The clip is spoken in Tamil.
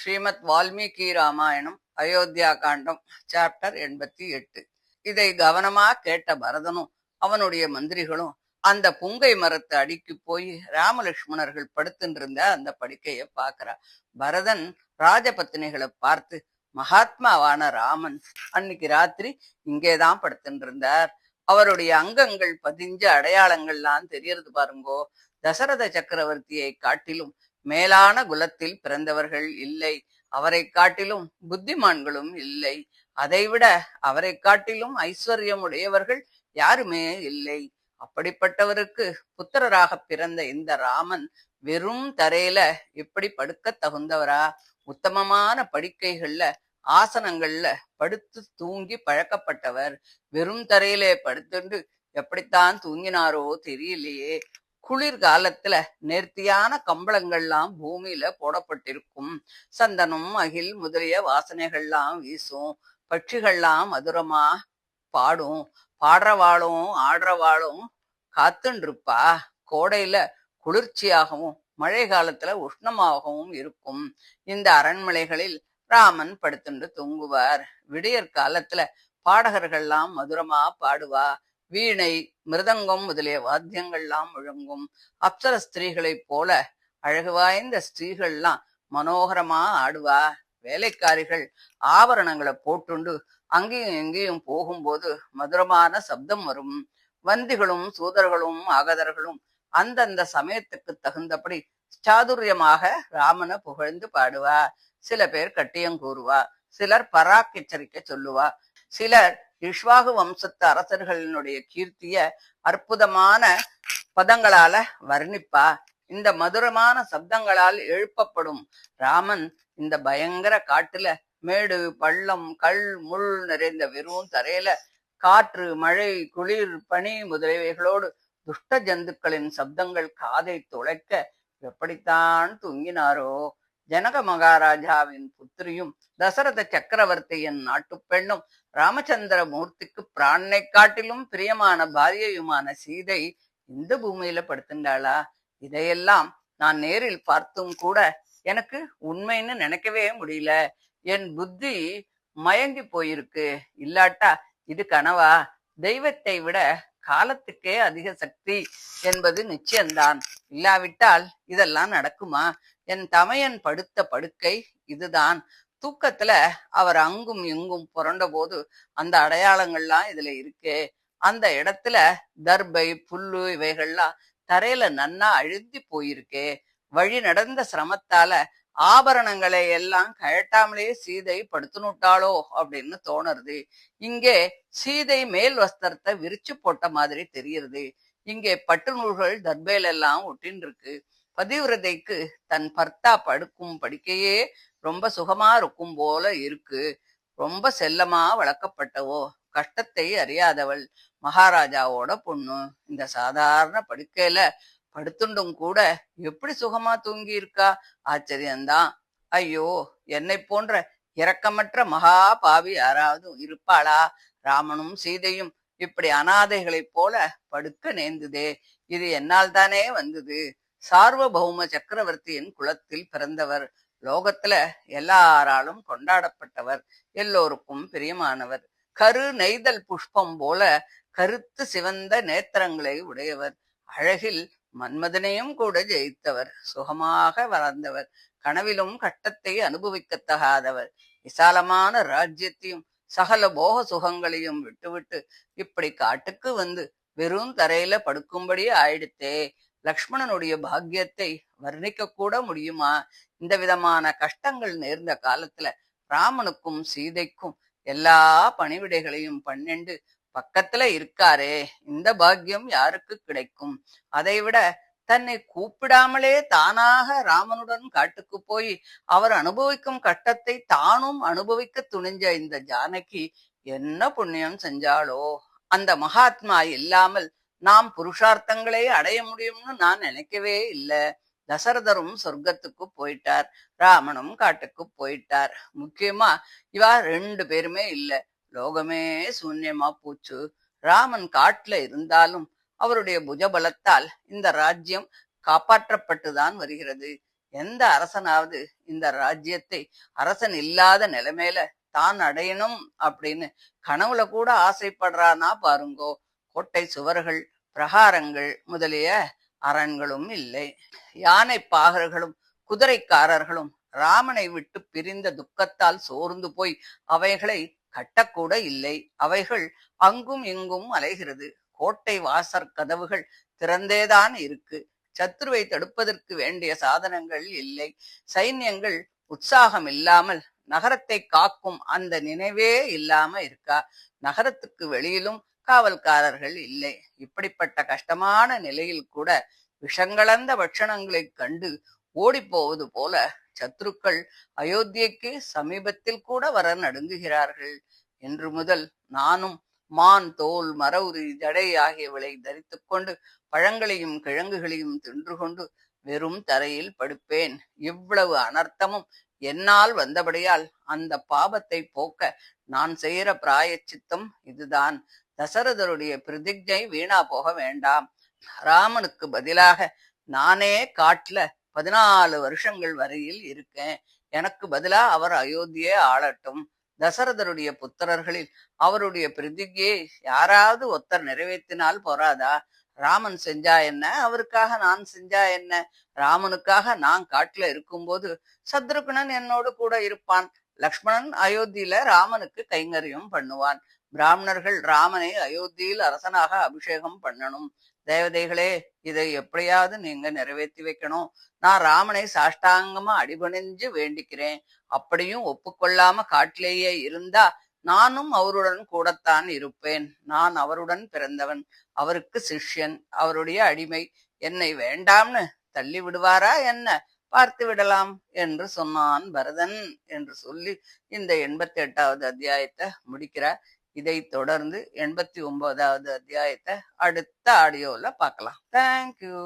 ஸ்ரீமத் வால்மீகி ராமாயணம் அயோத்தியா காண்டம் சாப்டர் 88. இதை கவனமா கேட்ட பரதனும் அவனுடைய மந்திரிகளும் அந்த புங்கை மரத்து அடிக்கு போய் ராமலட்சுமணர்கள் படுத்துட்டு அந்த படுக்கைய பாக்குறா. பரதன் ராஜபத்தினிகளை பார்த்து, மகாத்மாவான ராமன் அன்னைக்கு ராத்திரி இங்கேதான் படுத்துட்டு இருந்தார். அவருடைய அங்கங்கள் பதிஞ்ச அடையாளங்கள்லாம் தெரியறது பாருங்கோ. தசரத சக்கரவர்த்தியை காட்டிலும் மேலான குலத்தில் பிறந்தவர்கள் இல்லை, அவரை காட்டிலும் புத்திமான்களும் இல்லை, அதைவிட அவரை காட்டிலும் ஐஸ்வர்யம் உடையவர்கள் யாருமே இல்லை. அப்படிப்பட்டவருக்கு புத்திரராக பிறந்த இந்த ராமன் வெறும் தரையில எப்படி படுக்க தகுந்தவரா? உத்தமமான படுக்கைகள்ல ஆசனங்கள்ல படுத்து தூங்கி பழக்கப்பட்டவர் வெறும் தரையிலே படுத்துண்டு எப்படித்தான் தூங்கினாரோ தெரியலையே. குளிர்காலத்துல நேர்த்தியான கம்பளங்கள்லாம் பூமியில போடப்பட்டிருக்கும். சந்தனம் அகில் முதலிய வாசனைகள்லாம் வீசும். பட்சிகள்லாம் மதுரமா பாடும். பாடுறவாளும் ஆடுறவாளும் காத்துருப்பா. கோடையில குளிர்ச்சியாகவும் மழை காலத்துல உஷ்ணமாகவும் இருக்கும். இந்த அரண்மனைகளில் ராமன் படுத்துண்டு தூங்குவார். விடியற் காலத்துல பாடகர்கள்லாம் மதுரமா பாடுவா. வீணை மிருதங்கம் முதலிய வாத்தியங்கள்லாம் முழங்கும். அப்சர ஸ்திரீகளைப் போல அழகு வாய்ந்த ஸ்திரீகள்லாம் மனோகரமா ஆடுவா. வேலைக்காரிகள் ஆபரணங்களை போட்டுண்டு அங்கேயும் எங்கேயும் போகும்போது மதுரமான சப்தம் வரும். வந்திகளும் சூதர்களும் ஆகதர்களும் அந்தந்த சமயத்துக்கு தகுந்தபடி சாதுரியமாக ராமனை புகழ்ந்து பாடுவா. சில பேர் கட்டியம் கூறுவா, சிலர் பராக்கெச்சரிக்கை சொல்லுவா, சிலர் இஷ்வாகு வம்சத்து அரசர்களினுடைய கீர்த்திய அற்புதமான பதங்களால வர்ணிப்பா. இந்த மதுரமான சப்தங்களால் எழுப்பப்படும் ராமன் இந்த பயங்கர காட்டுல மேடு பள்ளம் கல் முள் நிறைந்த வெறும் தரையில காற்று மழை குளிர் பனி முதலியவைகளோடு துஷ்ட ஜந்துக்களின் சப்தங்கள் காதை துளைக்க எப்படித்தான் தூங்கினாரோ. ஜனக மகாராஜாவின் புத்திரியும் தசரத சக்கரவர்த்தியின் நாட்டு பெண்ணும் ராமச்சந்திர மூர்த்திக்கு பிராணனை காட்டிலும் பிரியமான பாரியையுமான சீதை இந்த பூமியில படுத்துண்டாளா? இதையெல்லாம் நான் நேரில் பார்த்தும் கூட எனக்கு உண்மைன்னு நினைக்கவே முடியல. என் புத்தி மயங்கி போயிருக்கு. இல்லாட்டா இது கனவா? தெய்வத்தை விட காலத்துக்கே அதிக சக்தி என்பது நிச்சயம்தான். இல்லாவிட்டால் இதெல்லாம் நடக்குமா? என் தமையன் படுத்த படுக்கை இதுதான். தூக்கத்துல அவர் அங்கும் இங்கும் புரண்ட போது அந்த அடையாளங்கள்லாம் இதுல இருக்கு. அந்த இடத்துல தர்பை புல்லு இவைகள்லாம் தரையில நன்னா அழுத்தி போயிருக்கே. வழி நடந்த சிரமத்தால ஆபரணங்களை எல்லாம் கழட்டாமலே சீதை படுத்துனுட்டாளோ அப்படின்னு தோணுறது. இங்கே சீதை மேல் வஸ்திரத்தை விரிச்சு போட்ட மாதிரி தெரியுது. இங்கே பட்டு நூல்கள் தர்பையில எல்லாம் ஒட்டின்னு இருக்கு. பதிவிரதைக்கு தன் பர்த்தா படுக்கும் படுக்கையே ரொம்ப சுகமா இருக்கும் போல இருக்கு. ரொம்ப செல்லமா வளர்க்கப்பட்டவோ, கஷ்டத்தை அறியாதவள், மகாராஜாவோட பொண்ணு இந்த சாதாரண படுக்கையில படுத்துண்டும் கூட எப்படி சுகமா தூங்கி இருக்கா? ஆச்சரியம்தான். ஐயோ, என்னை போன்ற இரக்கமற்ற மகா பாவி யாராவது இருப்பாளா? ராமனும் சீதையும் இப்படி அனாதைகளைப் போல படுக்க நேர்ந்ததே. இது என்னால் தானே வந்தது. சார்வபௌம சக்கரவர்த்தியின் குலத்தில் பிறந்தவர், லோகத்துல எல்லாராலும் கொண்டாடப்பட்டவர், எல்லோருக்கும் பிரியமானவர், கரு நெய்தல் புஷ்பம் போல கருத்து சிவந்த நேத்திரங்களை உடையவர், அழகில் மன்மதனையும் கூட ஜெயித்தவர், சுகமாக வளர்ந்தவர், கனவிலும் கட்டத்தை அனுபவிக்கத்தகாதவர், விசாலமான ராஜ்யத்தையும் சகல போக சுகங்களையும் விட்டுவிட்டு இப்படி காட்டுக்கு வந்து வெறும் தரையில படுக்கும்படி ஆயிடுத்தே. லக்ஷ்மணனுடைய பாக்கியத்தை வர்ணிக்க கூட முடியுமா? இந்த விதமான கஷ்டங்கள் நேர்ந்த காலத்துல ராமனுக்கும் சீதைக்கும் எல்லா பணிவிடைகளையும் பன்னெண்டு பக்கத்துல இருக்காரே, இந்த பாக்கியம் யாருக்கு கிடைக்கும்? அதைவிட தன்னை கூப்பிடாமலே தானாக ராமனுடன் காட்டுக்கு போய் அவர் அனுபவிக்கும் கஷ்டத்தை தானும் அனுபவிக்க துணிஞ்ச இந்த ஜானகி என்ன புண்ணியம் செஞ்சாளோ? அந்த மகாத்மா இல்லாமல் நாம் புருஷார்த்தங்களை அடைய முடியும்னு நான் நினைக்கவே இல்லை. தசரதரும் சொர்க்கத்துக்கு போயிட்டார், ராமனும் காட்டுக்கு போயிட்டார். முக்கியமா இவா ரெண்டு பேருமே இல்லை. லோகமே சூன்யமா போச்சு. ராமன் காட்டுல இருந்தாலும் அவருடைய புஜபலத்தால் இந்த ராஜ்யம் காப்பாற்றப்பட்டுதான் வருகிறது. எந்த அரசனாவது இந்த ராஜ்யத்தை அரசன் இல்லாத நிலைமையில தான் அடையணும் அப்படின்னு கனவுல கூட ஆசைப்படுறானா பாருங்கோ. கோட்டை சுவர்கள், பிரகாரங்கள் முதலிய அரண்களும் இல்லை. யானை பாகர்களும் குதிரைக்காரர்களும் ராமனை விட்டு பிரிந்த துக்கத்தால் சோர்ந்து போய் அவைகளை கட்டக்கூட இல்லை. அவைகள் அங்கும் இங்கும் அலைகிறது. கோட்டை வாசற் கதவுகள் திறந்தேதான் இருக்கு. சத்ருவை தடுப்பதற்கு வேண்டிய சாதனங்கள் இல்லை. சைன்யங்கள் உற்சாகம் இல்லாமல் நகரத்தை காக்கும் அந்த நினைவே இல்லாம இருக்கா. நகரத்துக்கு வெளியிலும் காவல்காரர்கள் இல்லை. இப்படிப்பட்ட கஷ்டமான நிலையில் கூட விஷங்கலந்த பட்சணங்களை கண்டு ஓடிப்போவது போல சத்ருக்கள் அயோத்தியைக்கு சமீபத்தில் கூட வர நடுங்குகிறார்கள். இன்று முதல் நானும் மான் தோல், மரவுரி, ஜடை ஆகியவளை தரித்துக் கொண்டு பழங்களையும் கிழங்குகளையும் தின்று கொண்டு வெறும் தரையில் படுப்பேன். இவ்வளவு அனர்த்தமும் என்னால் வந்தபடியால் அந்த பாபத்தை போக்க நான் செய்கிற பிராயச்சித்தம் இதுதான். தசரதருடைய பிரதிஜை வீணா போக வேண்டாம். ராமனுக்கு பதிலாக நானே காட்டுல 14 வருஷங்கள் வரையில் இருக்கேன். எனக்கு பதிலா அவர் அயோத்தியே ஆளட்டும். தசரதருடைய புத்திரர்களில் அவருடைய பிரதிஜையை யாராவது ஒருத்தர் நிறைவேற்றினால் போறாதா? ராமன் செஞ்சா என்ன, அவருக்காக நான் செஞ்சா என்ன? ராமனுக்காக நான் காட்டுல இருக்கும்போது சத்ருகுணன் என்னோடு கூட இருப்பான். லக்ஷ்மணன் அயோத்தியில ராமனுக்கு கைங்கரியம் பண்ணுவான். பிராமணர்கள் ராமனை அயோத்தியில் அரசனாக அபிஷேகம் பண்ணணும். தேவதைகளே, இதை எப்படியாவது நீங்க நிறைவேற்றி வைக்கணும். நான் ராமனை சாஷ்டாங்கமா அடிபணிஞ்சு வேண்டிக்கிறேன். அப்படியும் ஒப்புக்கொள்ளாம காட்டிலேயே இருந்தா நானும் அவருடன் கூடத்தான் இருப்பேன். நான் அவருடன் பிறந்தவன், அவருக்கு சிஷ்யன், அவருடைய அடிமை. என்னை வேண்டாம்னு தள்ளி விடுவாரா என்ன? பார்த்து விடலாம் என்று சொன்னான் பரதன் என்று சொல்லி இந்த 88வது அத்தியாயத்தை முடிக்கிறார். இதை தொடர்ந்து 89வது அத்தியாயத்தை அடுத்த ஆடியோல பார்க்கலாம். தேங்க்யூ.